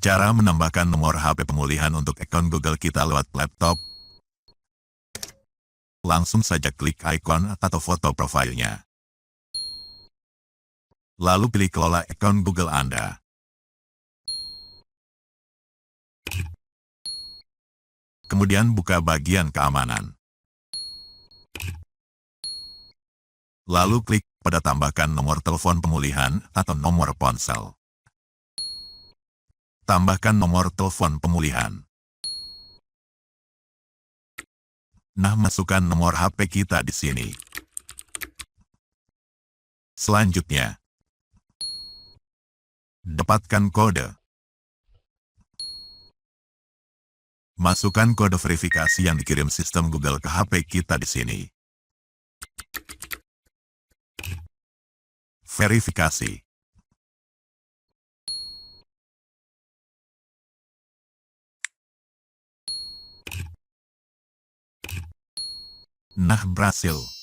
Cara menambahkan nomor HP pemulihan untuk akun Google kita lewat laptop. Langsung saja klik ikon atau foto profilnya. Lalu pilih kelola akun Google Anda. Kemudian buka bagian keamanan. Lalu klik pada tambahkan nomor telepon pemulihan atau nomor ponsel. Tambahkan nomor telepon pemulihan. Nah, masukkan nomor HP kita di sini. Selanjutnya, dapatkan kode. Masukkan kode verifikasi yang dikirim sistem Google ke HP kita di sini. Verifikasi. Nah, berhasil.